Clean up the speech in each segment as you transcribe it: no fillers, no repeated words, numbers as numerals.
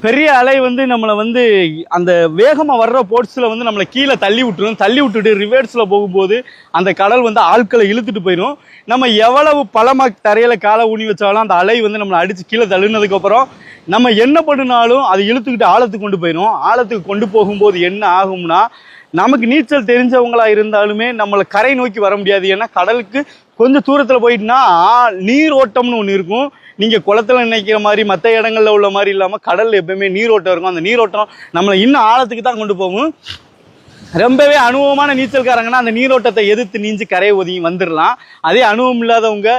பெரிய அலை வந்து நம்மளை வந்து அந்த வேகமாக வர்ற போட்ஸில் வந்து நம்மளை கீழே தள்ளி விட்டுரும். தள்ளி விட்டுட்டு ரிவர்ஸில் போகும்போது அந்த கடல் வந்து ஆட்களை இழுத்துட்டு போயிடும். நம்ம எவ்வளவு பலமாக தரையில் காலை ஊனி வச்சாலும் அந்த அலை வந்து நம்மளை அடித்து கீழே தள்ளினதுக்கப்புறம் நம்ம என்ன பண்ணினாலும் அது இழுத்துக்கிட்டு ஆழத்துக்கு கொண்டு போயிடும். ஆழத்துக்கு கொண்டு போகும்போது என்ன ஆகும்னா, நமக்கு நீச்சல் தெரிஞ்சவங்களா இருந்தாலுமே நம்மளை கரை நோக்கி வர முடியாது. ஏன்னா கடலுக்கு கொஞ்சம் தூரத்தில் போயிட்டுனா நீர் ஓட்டம்னு ஒன்று இருக்கும். நீங்கள் குளத்தில் நினைக்கிற மாதிரி மற்ற இடங்களில் உள்ள மாதிரி இல்லாமல் கடலில் எப்பவுமே நீரோட்டம் இருக்கும். அந்த நீரோட்டம் நம்மளை இன்னும் ஆழத்துக்கு தான் கொண்டு போகும். ரொம்பவே அனுபவமான நீச்சல்காரங்கன்னா அந்த நீரோட்டத்தை எதிர்த்து நீஞ்சி கரையை ஒதுங்கி வந்துடலாம். அதே அனுபவம் இல்லாதவங்க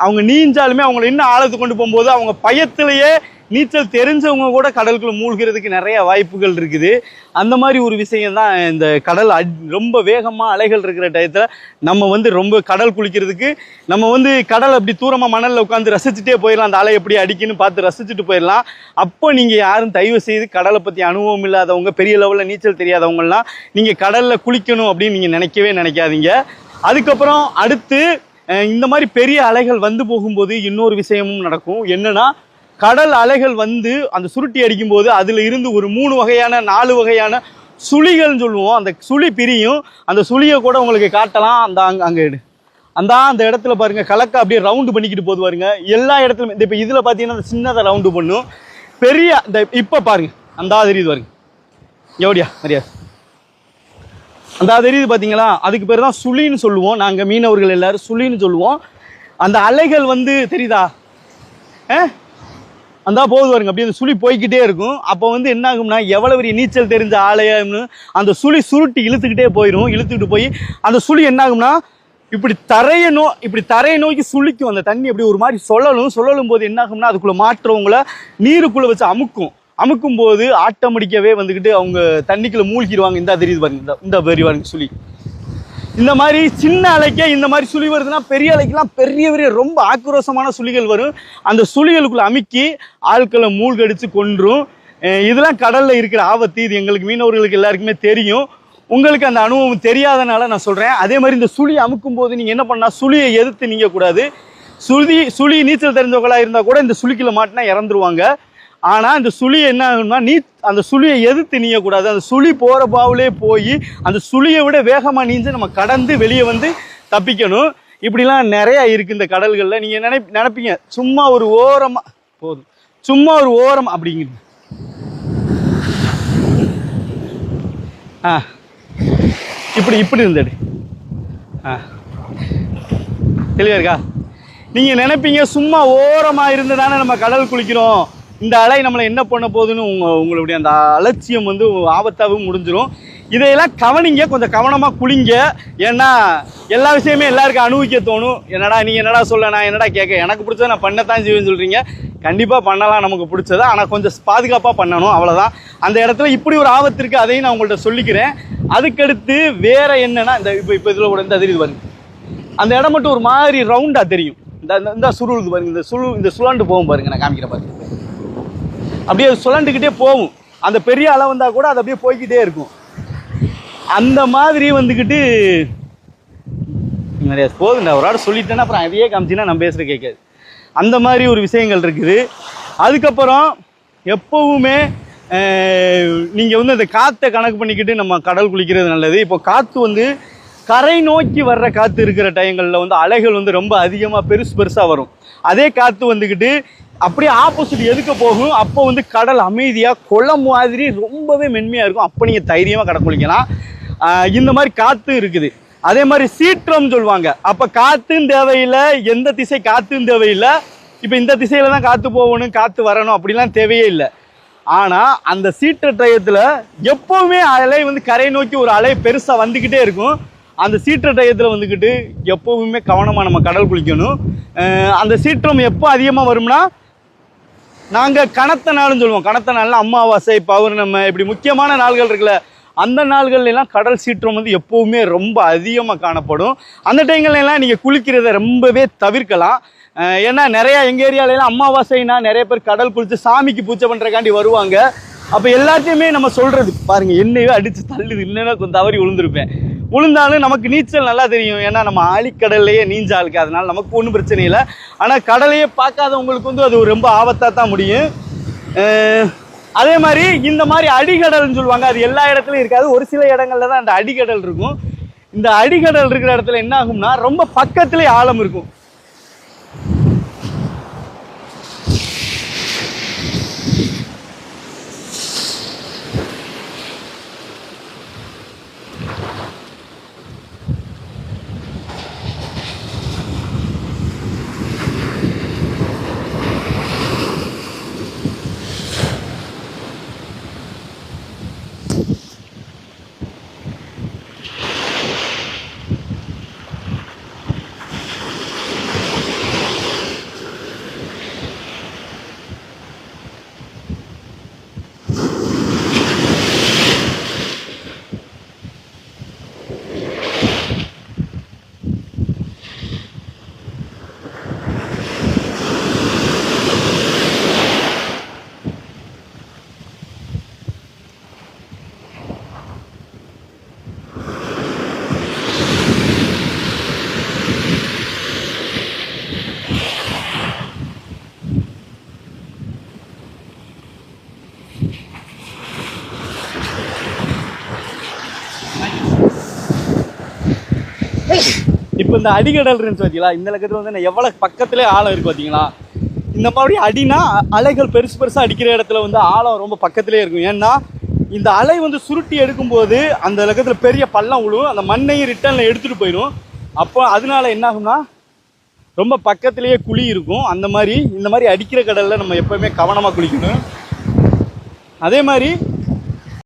அவங்க நீஞ்சாலுமே அவங்களை இன்னும் ஆழத்துக்கு கொண்டு போகும்போது அவங்க பயத்திலேயே நீச்சல் தெரிஞ்சவங்க கூட கடலுக்குள்ள மூழ்கிறதுக்கு நிறைய வாய்ப்புகள் இருக்குது. அந்த மாதிரி ஒரு விஷயம் தான் இந்த கடல் ரொம்ப வேகமாக அலைகள் இருக்கிற டயத்தில் நம்ம வந்து ரொம்ப கடல் குளிக்கிறதுக்கு நம்ம வந்து கடல் அப்படி தூரமாக மணலில் உட்காந்து ரசிச்சுட்டே போயிடலாம். அந்த அலை எப்படி அடிக்குன்னு பார்த்து ரசிச்சுட்டு போயிடலாம். அப்போ நீங்கள் யாரும் தயவு செய்து கடலை பற்றி அனுபவம் இல்லாதவங்க, பெரிய லெவலில் நீச்சல் தெரியாதவங்கலாம் நீங்கள் கடலில் குளிக்கணும் அப்படின்னு நீங்கள் நினைக்கவே நினைக்காதீங்க. அதுக்கப்புறம் அடுத்து இந்த மாதிரி பெரிய அலைகள் வந்து போகும்போது இன்னொரு விஷயமும் நடக்கும். என்னன்னா, கடல் அலைகள் வந்து அந்த சுருட்டி அடிக்கும்போது அதில் இருந்து ஒரு 3 வகையான 4 வகையான சுழிகள்னு சொல்லுவோம். அந்த சுழி பிரியும். அந்த சுழியை கூட உங்களுக்கு காட்டலாம். அந்த இடத்துல பாருங்க, கலக்க அப்படியே ரவுண்டு பண்ணிக்கிட்டு போது பாருங்க. எல்லா இடத்துலையும் இப்போ இதில் பார்த்தீங்கன்னா அந்த சின்னதாக ரவுண்டு பண்ணும். பெரிய இந்த இப்போ பாருங்க, அந்த தெரியுது பாருங்க, எவடியா மரியா அந்த தெரியுது பார்த்தீங்களா? அதுக்கு பேர் தான் சுழின்னு சொல்லுவோம். நாங்கள் மீனவர்கள் எல்லாரும் சுழின்னு சொல்லுவோம். அந்த அலைகள் வந்து தெரியுதா? அந்த போகுது பாருங்க, அப்படியே அந்த சுழி போய்கிட்டே இருக்கும். அப்போ வந்து என்ன ஆகும்னா, எவ்வளோ பெரிய நீச்சல் தெரிஞ்ச ஆலயம்னு அந்த சுழி சுருட்டி இழுத்துக்கிட்டே போயிடும். இழுத்துக்கிட்டு போய் அந்த சுழி என்ன ஆகும்னா, இப்படி தரையை நோக்கி சுழிக்கும். அந்த தண்ணி அப்படி ஒரு மாதிரி சொல்லலும் போது என்ன ஆகும்னா, அதுக்குள்ளே மாற்றவங்கள நீருக்குள்ளே வச்சு அமுக்கும் போது ஆட்டோமேட்டிக்காவே வந்துக்கிட்டு அவங்க தண்ணிக்குள்ளே மூழ்கிடுவாங்க. இந்த தெரியுது பாருங்க, இந்த பெரிய பாருங்க சுழி. இந்த மாதிரி சின்ன அலைக்கே இந்த மாதிரி சுழி வருதுன்னா, பெரிய அலைக்கெல்லாம் பெரிய ரொம்ப ஆக்ரோஷமான சுழிகள் வரும். அந்த சுழிகளுக்குள்ள அமுக்கி ஆட்களை மூழ்கடிச்சு கொன்றும். இதெல்லாம் கடல்ல இருக்கிற ஆபத்து. இது எங்களுக்கு மீனவர்களுக்கு எல்லாருக்குமே தெரியும். உங்களுக்கு அந்த அனுபவம் தெரியாதனால நான் சொல்றேன். அதே மாதிரி இந்த சுழி அமுக்கும் போது நீங்க என்ன பண்ணா, சுழியை எதிர்த்து நீங்க கூடாது. சுழி நீச்சல் தெரிஞ்சவங்களா இருந்தா கூட இந்த சுழிக்குள்ள மாட்டினா இறந்துருவாங்க. ஆனால் இந்த சுழியை என்ன ஆகும்னா, அந்த சுழியை எதிர்த்து நீயக்கூடாது. அந்த சுழி போகிற பாவுலே போய் அந்த சுழியை விட வேகமாக நீஞ்சு நம்ம கடந்து வெளியே வந்து தப்பிக்கணும். இப்படிலாம் நிறையா இருக்குது இந்த கடல்களில். நீங்கள் நினைப்பீங்க சும்மா ஒரு ஓரமாக போதும், சும்மா ஒரு ஓரம் அப்படிங்கிறது. இப்படி இருந்தது. தெளிவாக இருக்கா? நீங்கள் நினைப்பீங்க சும்மா ஓரமாக இருந்து தானே நம்ம கடல் குளிக்கிறோம், இந்த அலை நம்மளை என்ன பண்ண போகுதுன்னு உங்களுடைய அந்த அலட்சியம் வந்து ஆபத்தாகவும் முடிஞ்சிடும். இதையெல்லாம் கவனிங்க, கொஞ்சம் கவனமாக குளிங்க. ஏன்னா எல்லா விஷயமே எல்லாருக்கும் அனுபவிக்க தோணும். நீங்கள் என்னடா சொல்ல, நான் என்னடா கேட்க, எனக்கு பிடிச்சதை நான் பண்ணத்தான் செய்வேன்னு சொல்கிறீங்க. கண்டிப்பாக பண்ணலாம் நமக்கு பிடிச்சதா, ஆனால் கொஞ்சம் பாதுகாப்பாக பண்ணணும், அவ்வளோதான். அந்த இடத்துல இப்படி ஒரு ஆபத்து இருக்குது, அதையும் நான் உங்கள்கிட்ட சொல்லிக்கிறேன். அதுக்கடுத்து வேறு என்னென்னா, இப்போ இதில் கூட இந்த தெரியுது பாருங்க, அந்த இடம் மட்டும் ஒரு மாதிரி ரவுண்டாக தெரியும். இந்த சுருளுது பாருங்க, இந்த சுழண்டு போகும் பாருங்க, நான் காமிக்கிறேன் பாருங்க. அப்படியே சுழண்டுக்கிட்டே போகும். அந்த பெரிய அலை வந்தால் கூட அது அப்படியே போய்கிட்டே இருக்கும். அந்த மாதிரி வந்துக்கிட்டு நிறைய போகுதுண்டா, ஒரு ஆள் சொல்லிட்டேன்னா அப்புறம் அதையே காமிச்சின்னா நம்ம பேசுகிற கேட்காது. அந்த மாதிரி ஒரு விஷயங்கள் இருக்குது. அதுக்கப்புறம் எப்போவுமே நீங்கள் வந்து அந்த காற்றை கணக்கு பண்ணிக்கிட்டு நம்ம கடல் குளிக்கிறது நல்லது. இப்போ காற்று வந்து கரை நோக்கி வர்ற காற்று இருக்கிற டைங்களில் வந்து அலைகள் வந்து ரொம்ப அதிகமாக பெருசாக வரும். அதே காற்று வந்துக்கிட்டு அப்படியே ஆப்போசிட் எதுக்க போகும். அப்போ வந்து கடல் அமைதியாக குளம் மாதிரி ரொம்பவே மென்மையாக இருக்கும். அப்போ நீங்கள் தைரியமாக கடல் குளிக்கலாம். இந்த மாதிரி காற்று இருக்குது. அதே மாதிரி சீற்றம் சொல்லுவாங்க. அப்போ காற்றும் தேவையில்லை, எந்த திசை காற்றும் தேவையில்லை. இப்போ இந்த திசையில் தான் காற்று போகணும், காற்று வரணும் அப்படிலாம் தேவையே இல்லை. ஆனால் அந்த சீற்ற டயத்தில் எப்போவுமே அலை வந்து கரை நோக்கி ஒரு அலை பெருசாக வந்துக்கிட்டே இருக்கும். அந்த சீற்ற டயத்தில் வந்துக்கிட்டு எப்போவுமே கவனமாக நம்ம கடல் குளிக்கணும். அந்த சீற்றம் எப்போ அதிகமாக வரும்னா, நாங்கள் கனத்த நாள்னு சொல்லுவோம். கனத்த நாள்னா அமாவாசை, பௌர்ணமி, இப்படி முக்கியமான நாள்கள் இருக்குல்ல, அந்த நாள்கள்லாம் கடல் சீற்றம் வந்து எப்போவுமே ரொம்ப அதிகமாக காணப்படும். அந்த டைங்கள்லாம் நீங்கள் குளிக்கிறத ரொம்பவே தவிர்க்கலாம். ஏன்னா நிறையா எங்கள் ஏரியாலலாம் அமாவாசைனா நிறைய பேர் கடல் குளித்து சாமிக்கு பூஜை பண்ணுறக்காண்டி வருவாங்க. அப்போ எல்லாத்தையுமே நம்ம சொல்கிறது பாருங்கள், என்னையோ அடித்து தள்ளுது, இல்லைன்னா கொஞ்சம் தவறி விழுந்தாலும் நமக்கு நீச்சல் நல்லா தெரியும். ஏன்னா நம்ம ஆழிக்கடல்லையே நீஞ்சாளுக்கு, அதனால நமக்கு ஒன்றும் பிரச்சனை இல்லை. ஆனால் கடலையே பார்க்காதவங்களுக்கு வந்து அது ரொம்ப ஆபத்தாக தான் முடியும். அதே மாதிரி இந்த மாதிரி அடிகடல்னு சொல்லுவாங்க, அது எல்லா இடத்துலையும் இருக்காது, ஒரு சில இடங்கள்ல தான் அந்த அடிகடல் இருக்கும். இந்த அடிகடல் இருக்கிற இடத்துல என்ன ஆகும்னா ரொம்ப பக்கத்திலே ஆழம் இருக்கும். இப்போ இந்த அடிகடல் இருந்துச்சு பார்த்தீங்களா, இந்த லக்கத்தில் வந்து எவ்வளோ பக்கத்திலே ஆழம் இருக்குது பார்த்தீங்களா. இந்த மாதிரி அடினா அலைகள் பெருசு பெருசாக அடிக்கிற இடத்துல வந்து ஆழம் ரொம்ப பக்கத்திலே இருக்கும். ஏன்னா இந்த அலை வந்து சுருட்டி எடுக்கும்போது அந்த லக்கத்தில் பெரிய பள்ளம் விழுவும், அந்த மண்ணையும் ரிட்டர்னில் எடுத்துகிட்டு போயிடும். அப்போ அதனால என்ன ஆகும்னா ரொம்ப பக்கத்திலேயே குழி இருக்கும். அந்த மாதிரி இந்த மாதிரி அடிக்கிற கடலில் நம்ம எப்போவுமே கவனமாக குளிக்கணும். அதே மாதிரி